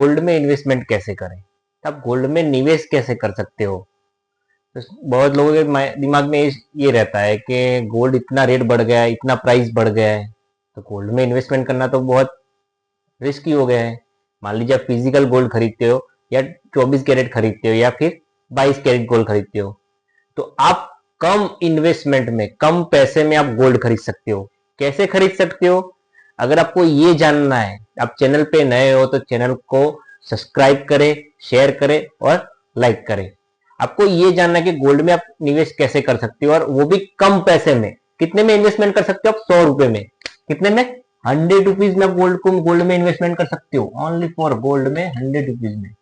Gold में investment कैसे करें, आप गोल्ड में निवेश कैसे कर सकते हो। तो बहुत लोगों के दिमाग में ये रहता है कि गोल्ड इतना रेट बढ़ गया है, इतना प्राइस बढ़ गया है, तो गोल्ड में इन्वेस्टमेंट करना तो बहुत रिस्की हो गया है। मान लीजिए आप फिजिकल गोल्ड खरीदते हो या 24 कैरेट खरीदते हो या फिर 22 कैरेट गोल्ड खरीदते हो, तो आप कम इन्वेस्टमेंट में, कम पैसे में आप गोल्ड खरीद सकते हो। कैसे खरीद सकते हो, अगर आपको ये जानना है, आप चैनल पे नए हो तो चैनल को सब्सक्राइब करें, शेयर करें और लाइक करें। आपको ये जानना है कि गोल्ड में आप निवेश कैसे कर सकते हो और वो भी कम पैसे में। कितने में इन्वेस्टमेंट कर सकते हो आप, 100 रुपए में। कितने में, 100 रुपीज में आप गोल्ड में इन्वेस्टमेंट कर सकते हो। ओनली फॉर गोल्ड में 100 रुपीज में,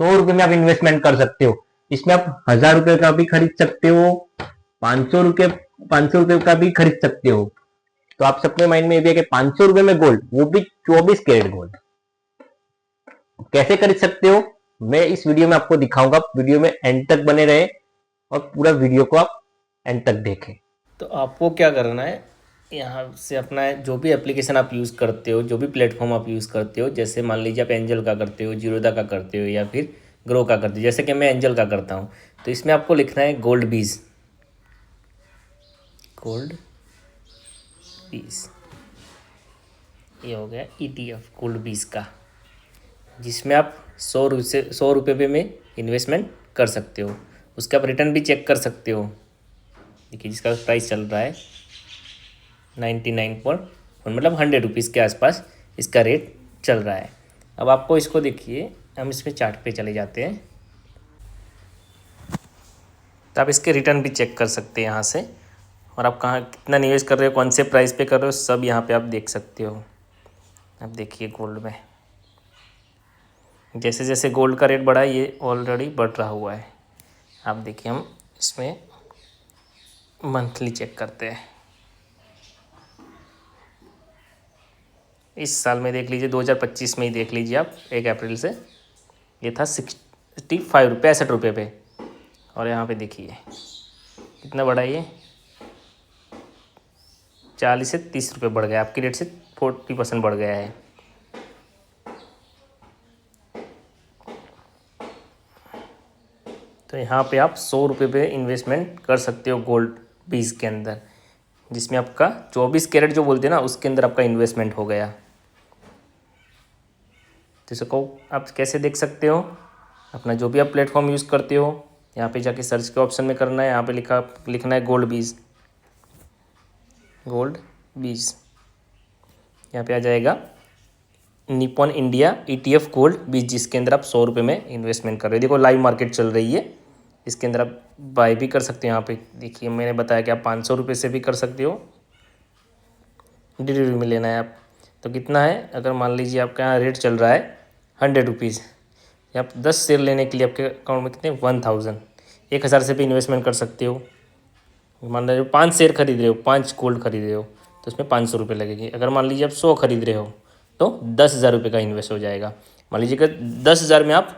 100 रुपए में आप इन्वेस्टमेंट कर सकते हो। इसमें आप 1000 रुपए का भी खरीद सकते हो, 500 रुपए का भी खरीद सकते हो। तो आप सबके माइंड में ये भी है कि 500 रुपए में गोल्ड, वो भी 24 कैरेट गोल्ड कैसे खरीद सकते हो, मैं इस वीडियो में आपको दिखाऊंगा। वीडियो में एंड तक बने रहे और पूरा वीडियो को आप एंड तक देखें। तो आपको क्या करना है, यहाँ से अपना जो भी एप्लीकेशन आप यूज़ करते हो, जो भी प्लेटफॉर्म आप यूज़ करते हो, जैसे मान लीजिए आप एंजल का करते हो, जीरोधा का करते हो या फिर ग्रो का करते हो, जैसे कि मैं एंजल का करता हूँ, तो इसमें आपको लिखना है गोल्ड बीज। गोल्ड बीज, ये हो गया ETF गोल्ड बीज का, जिसमें आप 100 रुपये में इन्वेस्टमेंट कर सकते हो। उसका आप रिटर्न भी चेक कर सकते हो। देखिए जिसका प्राइस चल रहा है 99 मतलब 100 रुपीज़ के आसपास इसका रेट चल रहा है। अब आपको इसको देखिए, हम इसमें चार्ट पे चले जाते हैं, तो आप इसके रिटर्न भी चेक कर सकते हैं यहाँ से, और आप कहाँ कितना निवेश कर रहे हो, कौन से प्राइस पे कर रहे हो, सब यहाँ पे आप देख सकते हो। अब देखिए गोल्ड में जैसे जैसे गोल्ड का रेट बढ़ा है, ये ऑलरेडी बढ़ रहा हुआ है। आप देखिए, हम इसमें मंथली चेक करते हैं। इस साल में देख लीजिए, 2025 में ही देख लीजिए आप, 1 अप्रैल से ये था 65 रुपये पे, और यहाँ पे देखिए कितना बढ़ा, ये 40 से 30 रुपये बढ़ गया, आपकी रेट से 40% बढ़ गया है। तो यहाँ पे आप 100 रुपये पे इन्वेस्टमेंट कर सकते हो गोल्ड बीज के अंदर, जिसमें आपका 24 कैरेट जो बोलते हैं ना, उसके अंदर आपका इन्वेस्टमेंट हो गया। तो इसको आप कैसे देख सकते हो, अपना जो भी आप प्लेटफॉर्म यूज़ करते हो, यहाँ पे जाके सर्च के ऑप्शन में करना है, यहाँ पे लिखना है गोल्ड बीज। गोल्ड बीज यहाँ पे आ जाएगा, निपॉन इंडिया ETF गोल्ड बीज, जिसके अंदर आप 100 रुपये में इन्वेस्टमेंट कर रहे हो। देखो लाइव मार्केट चल रही है, इसके अंदर आप बाय भी कर सकते हो। यहाँ पे देखिए मैंने बताया कि आप 500 रुपये से भी कर सकते हो, डिलीवरी में लेना है आप। तो कितना है, अगर मान लीजिए आपका यहाँ रेट चल रहा है 100 रुपीज़, आप 10 शेयर लेने के लिए आपके अकाउंट में कितने 1000 से भी इन्वेस्टमेंट कर सकते हो। मान लीजिए 5 शेयर खरीद रहे हो, 5 गोल्ड खरीद रहे हो, तो उसमें 500 रुपये लगेगी। अगर मान लीजिए आप 100 खरीद रहे हो तो 10,000 रुपये का इन्वेस्ट हो जाएगा। मान लीजिए कि 10,000 में आप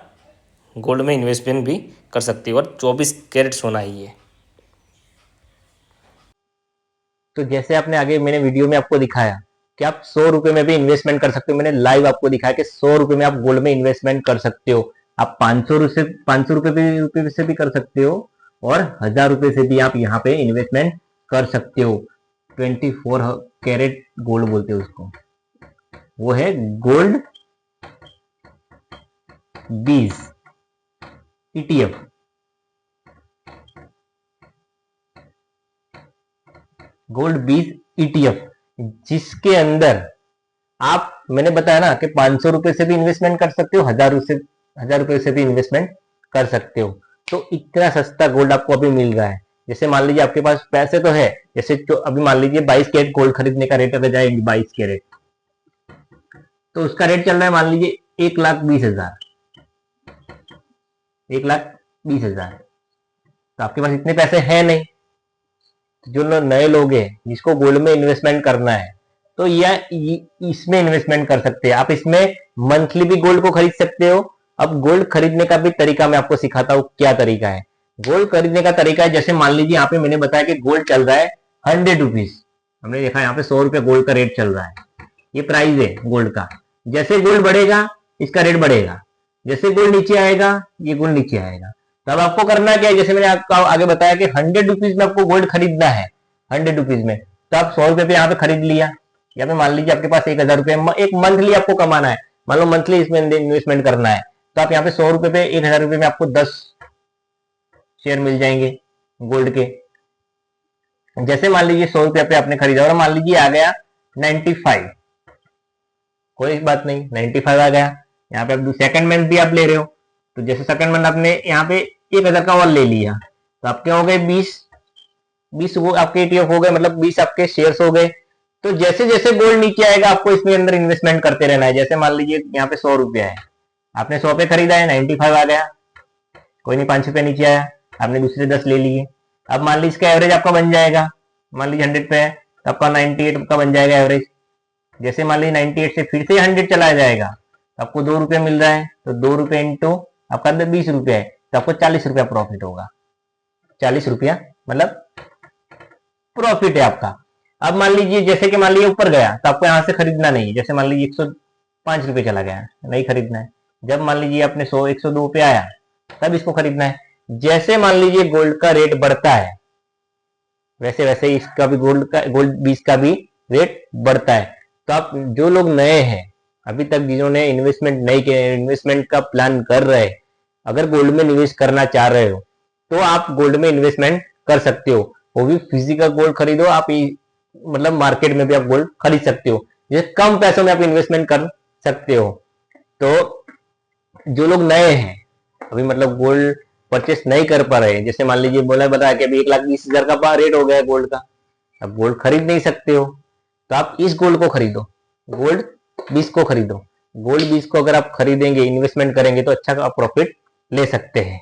गोल्ड में इन्वेस्टमेंट भी कर सकते हो, और 24 कैरेट सोना ही है। तो जैसे आपने आगे मैंने वीडियो में आपको दिखाया कि आप 100 रुपए में भी इन्वेस्टमेंट कर सकते हो, मैंने लाइव आपको दिखाया कि 100 रुपए में आप गोल्ड में इन्वेस्टमेंट कर सकते हो। आप 500 रुपए से भी कर सकते हो और 1000 रुपए से भी आप यहाँ पे इन्वेस्टमेंट कर सकते हो। 24 कैरेट गोल्ड बोलते हो उसको, वो है गोल्ड बीज ETF। गोल्ड बीज ETF, जिसके अंदर आप, मैंने बताया ना कि 500 रुपए से भी इन्वेस्टमेंट कर सकते हो, 1000 रुपए से भी इन्वेस्टमेंट कर सकते हो। तो इतना सस्ता गोल्ड आपको अभी मिल रहा है। जैसे मान लीजिए आपके पास पैसे तो है, जैसे तो अभी मान लीजिए 22 कैरेट गोल्ड खरीदने का रेट अगर जाए 22 कैरेट, तो उसका रेट चल रहा है मान लीजिए 1,20,000, 1,20,000। तो आपके पास इतने पैसे हैं नहीं। जो नए लोग हैं जिसको गोल्ड में इन्वेस्टमेंट करना है, तो यह इसमें इन्वेस्टमेंट कर सकते हैं। आप इसमें मंथली भी गोल्ड को खरीद सकते हो। अब गोल्ड खरीदने का भी तरीका मैं आपको सिखाता हूँ। क्या तरीका है गोल्ड खरीदने का? तरीका है, जैसे मान लीजिए यहाँ पे मैंने बताया कि गोल्ड चल रहा है 100 रुपीज, हमने देखा यहाँ पे 100 रुपए गोल्ड का रेट चल रहा है, ये प्राइस है गोल्ड का। जैसे गोल्ड बढ़ेगा इसका रेट बढ़ेगा, जैसे गोल्ड नीचे आएगा ये गोल्ड नीचे आएगा। तो अब आपको करना क्या है, जैसे मैंने आपको आगे बताया कि 100 रुपीज में आपको गोल्ड खरीदना है, 100 रुपीज में, तो आप 100 रुपए पे यहाँ पे खरीद लिया। यहाँ पे मान लीजिए आपके पास 1000 रुपए एक मंथली आपको कमाना है, मान लो मंथली इसमें इन्वेस्टमेंट करना है, तो आप यहाँ पे 100 रुपए पे 1000 रुपए में आपको 10 शेयर मिल जाएंगे गोल्ड के। जैसे मान लीजिए 100 रुपया पे आपने खरीदा और मान लीजिए आ गया 95, कोई बात नहीं 95 आ गया। यहाँ पे आप सेकंड मंथ भी आप ले रहे हो, तो जैसे सेकंड मंथ आपने यहाँ पे 1000 का और ले लिया, तो आपके हो गए 20 वो आपके ETF हो गए, मतलब 20 आपके शेयर्स हो गए। तो जैसे जैसे गोल्ड नीचे आएगा आपको इसमें अंदर इन्वेस्टमेंट करते रहना है। जैसे मान लीजिए यहाँ पे 100 रुपया है, आपने 100 पे खरीदा है, 95 आ गया, कोई नहीं 5 रुपया नीचे आया, आपने दूसरे 10 ले लिए। अब मान लीजिए इसका एवरेज आपका बन जाएगा, मान लीजिए 100 पे है तो आपका 98 का बन जाएगा एवरेज। जैसे मान लीजिए 98 से फिर से 100 चला जाएगा, तो आपको 2 रुपये मिल रहा है, तो 2 रुपये इंटू आपका 20 रुपया है, तो आपको 40 रुपया प्रॉफिट होगा। 40 रुपया मतलब प्रॉफिट है आपका। अब मान लीजिए जैसे कि मान लीजिए ऊपर गया तो आपको यहाँ से खरीदना नहीं है, जैसे मान लीजिए 105 रुपये चला गया, नहीं खरीदना है। जब मान लीजिए आपने 102 पे आया तब इसको खरीदना है। जैसे मान लीजिए गोल्ड का रेट बढ़ता है वैसे वैसे इसका भी गोल्ड 20 का भी रेट बढ़ता है। तो आप जो लोग नए हैं अभी तक जिन्होंने इन्वेस्टमेंट नहीं किया, इन्वेस्टमेंट का प्लान कर रहे, अगर गोल्ड में निवेश करना चाह रहे हो तो आप गोल्ड में इन्वेस्टमेंट कर सकते हो। वो भी फिजिकल गोल्ड खरीदो, आप मतलब मार्केट में भी आप गोल्ड खरीद सकते हो, जैसे कम पैसों में आप इन्वेस्टमेंट कर सकते हो। तो जो लोग नए हैं अभी मतलब गोल्ड परचेस नहीं कर पा रहे हैं, जैसे मान लीजिए बोला बताया कि अभी 1,20,000 का रेट हो गया है गोल्ड का, अब गोल्ड खरीद नहीं सकते हो, तो आप इस गोल्ड को खरीदो, गोल्ड 20 को खरीदो। गोल्ड 20 को अगर आप खरीदेंगे, इन्वेस्टमेंट करेंगे तो अच्छा आप प्रॉफिट ले सकते हैं।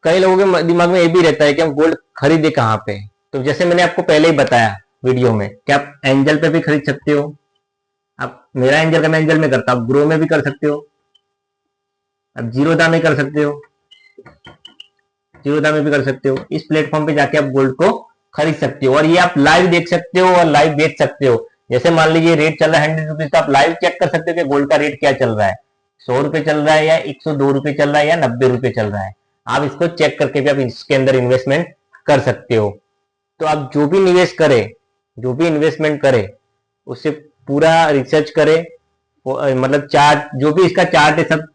कई लोगों के दिमाग में ये भी रहता है कि हम गोल्ड खरीदे कहाँ पे, तो जैसे मैंने आपको पहले ही बताया वीडियो में कि आप एंजल पे भी खरीद सकते हो। आप मेरा एंजल का मैं एंजल में करता, आप ग्रो में भी कर सकते हो, आप जीरोधा में कर सकते हो, जीरोधा में भी कर सकते हो। इस प्लेटफॉर्म पे जाके आप गोल्ड को खरीद सकते हो और ये आप लाइव देख सकते हो और लाइव बेच सकते हो। जैसे मान लीजिए रेट चल रहा है 100 रुपीज, तो आप लाइव चेक कर सकते हो कि गोल्ड का रेट क्या चल रहा है, 100 रुपए चल रहा है या 102 रुपए चल रहा है या 90 रुपए चल रहा है। आप इसको चेक करके भी आप इसके अंदर इन्वेस्टमेंट कर सकते हो। तो आप जो भी निवेश करें, जो भी इन्वेस्टमेंट करें, उससे पूरा रिसर्च करें, मतलब चार्ट जो भी इसका चार्ट है सब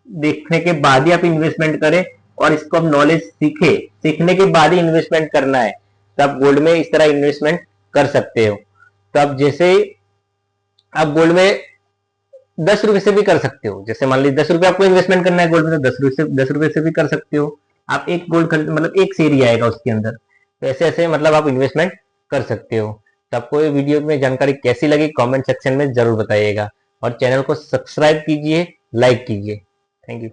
देखने के बाद ही आप इन्वेस्टमेंट करें और इसको आप नॉलेज सीखने के बाद ही इन्वेस्टमेंट करना है। तो आप गोल्ड में इस तरह इन्वेस्टमेंट कर सकते हो। तो आप जैसे आप गोल्ड में 10 रुपए से भी कर सकते हो, जैसे मान लीजिए 10 रुपए आपको इन्वेस्टमेंट करना है गोल्ड में, तो 10 रुपए से भी कर सकते हो। आप एक गोल्ड खरीद मतलब एक शेयर ही आएगा उसके अंदर, तो ऐसे ऐसे मतलब आप इन्वेस्टमेंट कर सकते हो। तो आपको ये वीडियो में जानकारी कैसी लगी कमेंट सेक्शन में जरूर बताइएगा और चैनल को सब्सक्राइब कीजिए, लाइक कीजिए। Thank you.